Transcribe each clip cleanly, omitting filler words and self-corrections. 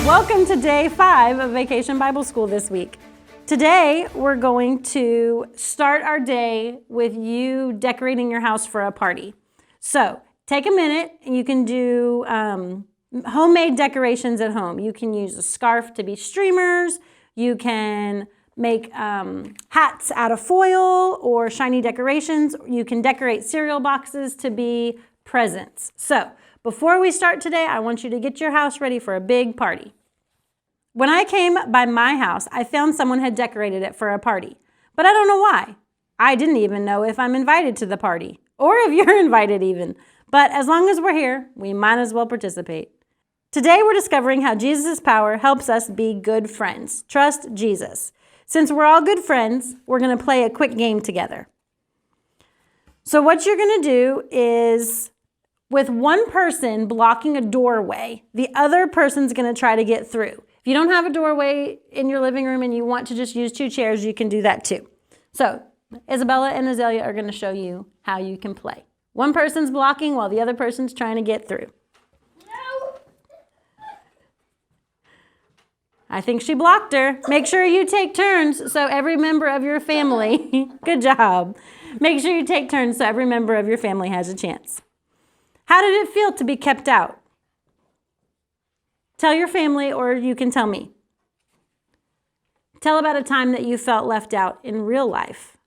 Welcome to day 5 of Vacation Bible School this week. Today, we're going to start our day with you decorating your house for a party. So, take a minute and you can do homemade decorations at home. You can use a scarf to be streamers. You can make hats out of foil or shiny decorations. You can decorate cereal boxes to be presents. So, before we start today, I want you to get your house ready for a big party. When I came by my house, I found someone had decorated it for a party, but I don't know why. I didn't even know if I'm invited to the party, or if you're invited even. But as long as we're here, we might as well participate. Today we're discovering how Jesus' power helps us be good friends. Trust Jesus. Since we're all good friends, we're going to play a quick game together. So what you're going to do is, with one person blocking a doorway, the other person's going to try to get through. If you don't have a doorway in your living room and you want to just use 2 chairs, you can do that too. So Isabella and Azalea are going to show you how you can play. One person's blocking while the other person's trying to get through. No. I think she blocked her. Make sure you take turns so every member of your family, good job. Make sure you take turns so every member of your family has a chance. How did it feel to be kept out? Tell your family, or you can tell me. Tell about a time that you felt left out in real life.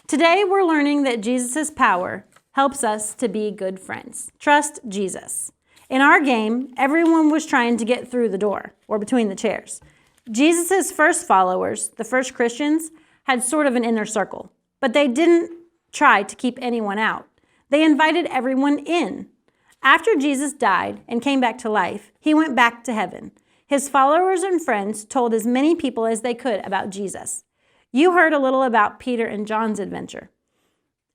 Today, we're learning that Jesus' power helps us to be good friends. Trust Jesus. In our game, everyone was trying to get through the door, or between the chairs. Jesus' first followers, the first Christians, had sort of an inner circle, but they didn't try to keep anyone out. They invited everyone in. After Jesus died and came back to life, he went back to heaven. His followers and friends told as many people as they could about Jesus. You heard a little about Peter and John's adventure.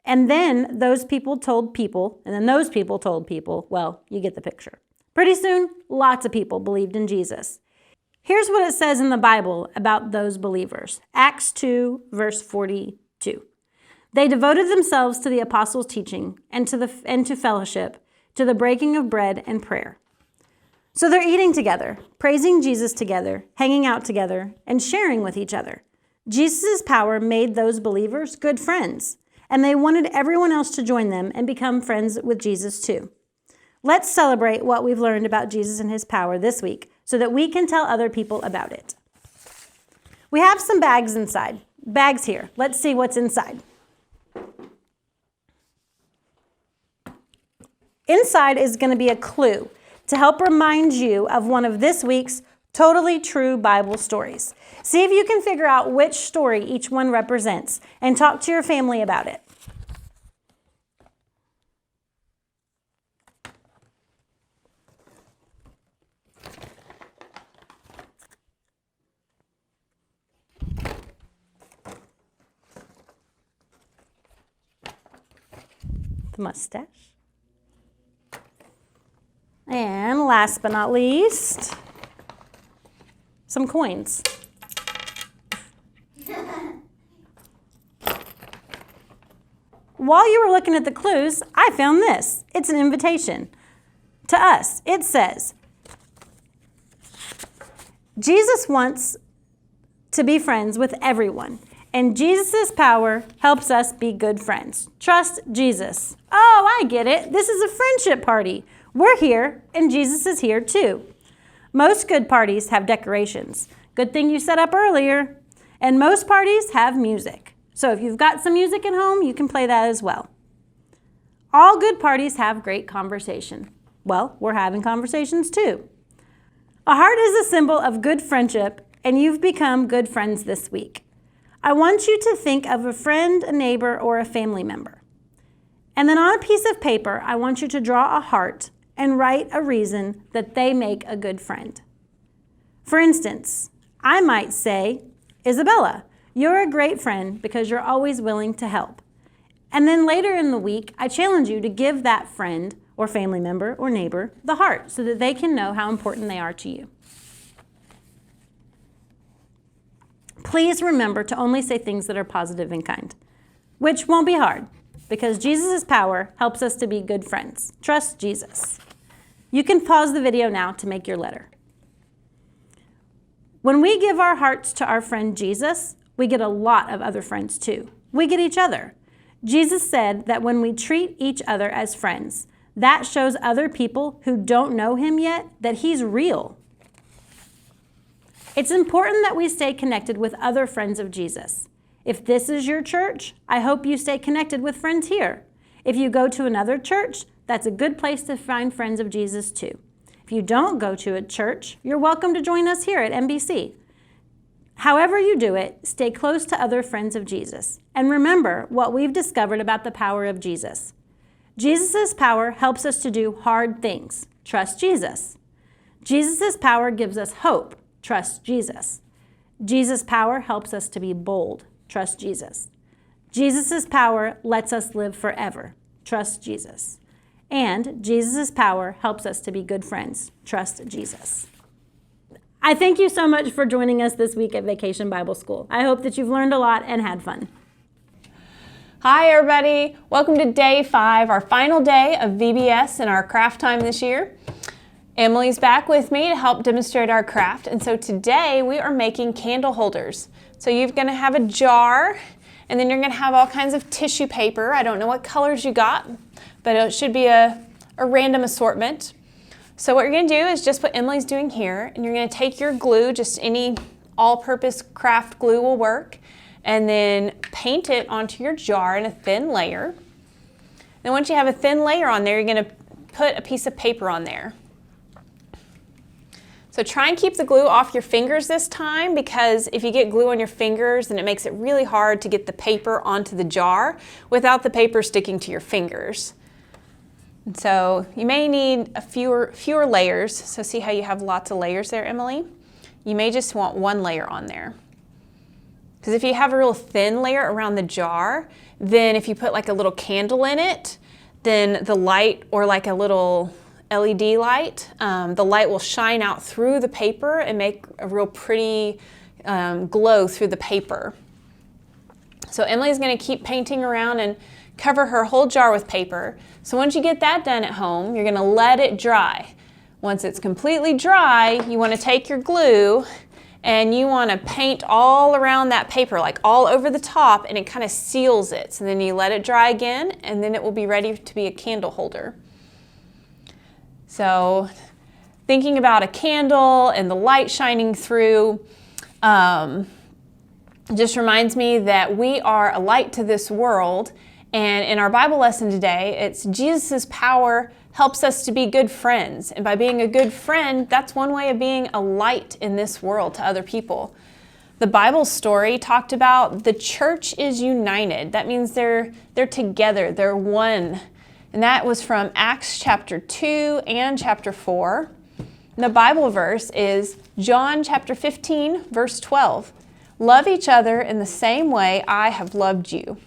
And then those people told people, and then those people told people, well, you get the picture. Pretty soon, lots of people believed in Jesus. Here's what it says in the Bible about those believers. Acts 2, verse 42. They devoted themselves to the apostles' teaching and to fellowship, to the breaking of bread and prayer. So they're eating together, praising Jesus together, hanging out together, and sharing with each other. Jesus' power made those believers good friends, and they wanted everyone else to join them and become friends with Jesus too. Let's celebrate what we've learned about Jesus and his power this week so that we can tell other people about it. We have some bags inside. Bags here. Let's see what's inside. Inside is going to be a clue to help remind you of one of this week's totally true Bible stories. See if you can figure out which story each one represents and talk to your family about it. The mustache. And last but not least, some coins. While you were looking at the clues, I found this. It's an invitation to us. It says, Jesus wants to be friends with everyone, and Jesus' power helps us be good friends. Trust Jesus. Oh, I get it. This is a friendship party. We're here, and Jesus is here too. Most good parties have decorations. Good thing you set up earlier. And most parties have music. So if you've got some music at home, you can play that as well. All good parties have great conversation. Well, we're having conversations too. A heart is a symbol of good friendship, and you've become good friends this week. I want you to think of a friend, a neighbor, or a family member. And then on a piece of paper, I want you to draw a heart and write a reason that they make a good friend. For instance, I might say, Isabella, you're a great friend because you're always willing to help. And then later in the week, I challenge you to give that friend or family member or neighbor the heart so that they can know how important they are to you. Please remember to only say things that are positive and kind, which won't be hard because Jesus' power helps us to be good friends. Trust Jesus. You can pause the video now to make your letter. When we give our hearts to our friend Jesus, we get a lot of other friends too. We get each other. Jesus said that when we treat each other as friends, that shows other people who don't know him yet that he's real. It's important that we stay connected with other friends of Jesus. If this is your church, I hope you stay connected with friends here. If you go to another church, that's a good place to find friends of Jesus too. If you don't go to a church, you're welcome to join us here at MBC. However you do it, stay close to other friends of Jesus. And remember what we've discovered about the power of Jesus. Jesus' power helps us to do hard things. Trust Jesus. Jesus' power gives us hope. Trust Jesus. Jesus' power helps us to be bold. Trust Jesus. Jesus' power lets us live forever. Trust Jesus. And Jesus' power helps us to be good friends. Trust Jesus. I thank you so much for joining us this week at Vacation Bible School. I hope that you've learned a lot and had fun. Hi everybody, welcome to day 5, our final day of VBS in our craft time this year. Emily's back with me to help demonstrate our craft, and so today we are making candle holders. So you're going to have a jar, and then you're going to have all kinds of tissue paper. I don't know what colors you got, but it should be a random assortment. So what you're going to do is just what Emily's doing here, and you're going to take your glue, just any all-purpose craft glue will work, and then paint it onto your jar in a thin layer. Then once you have a thin layer on there, you're going to put a piece of paper on there. So try and keep the glue off your fingers this time, because if you get glue on your fingers, then it makes it really hard to get the paper onto the jar without the paper sticking to your fingers. And so you may need fewer layers. So see how you have lots of layers there, Emily? You may just want one layer on there. Because if you have a real thin layer around the jar, then if you put like a little candle in it, then the light, or like a little LED light, the light will shine out through the paper and make a real pretty glow through the paper. So Emily's going to keep painting around and cover her whole jar with paper. So once you get that done at home, you're going to let it dry. Once it's completely dry, you want to take your glue and you want to paint all around that paper, like all over the top, and it kind of seals it. So then you let it dry again, and then it will be ready to be a candle holder. So thinking about a candle and the light shining through just reminds me that we are a light to this world. And in our Bible lesson today, it's Jesus' power helps us to be good friends. And by being a good friend, that's one way of being a light in this world to other people. The Bible story talked about the church is united. That means they're together, they're one. And that was from Acts chapter 2 and chapter 4. And the Bible verse is John chapter 15, verse 12. Love each other in the same way I have loved you.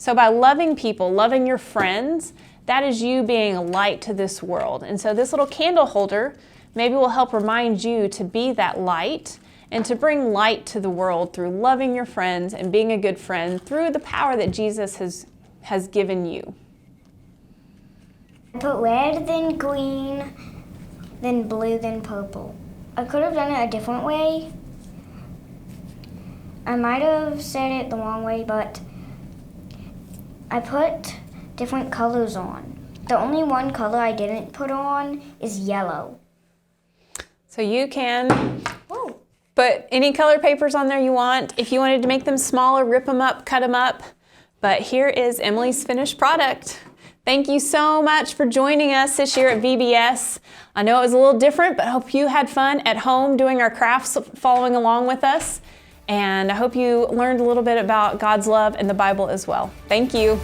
So by loving people, loving your friends, that is you being a light to this world. And so this little candle holder maybe will help remind you to be that light and to bring light to the world through loving your friends and being a good friend through the power that Jesus has given you. I put red, then green, then blue, then purple. I could have done it a different way. I might have said it the wrong way, but I put different colors on. The only one color I didn't put on is yellow. So you can put any color papers on there you want. If you wanted to make them smaller, rip them up, cut them up. But here is Emily's finished product. Thank you so much for joining us this year at VBS. I know it was a little different, but I hope you had fun at home doing our crafts, following along with us. And I hope you learned a little bit about God's love and the Bible as well. Thank you.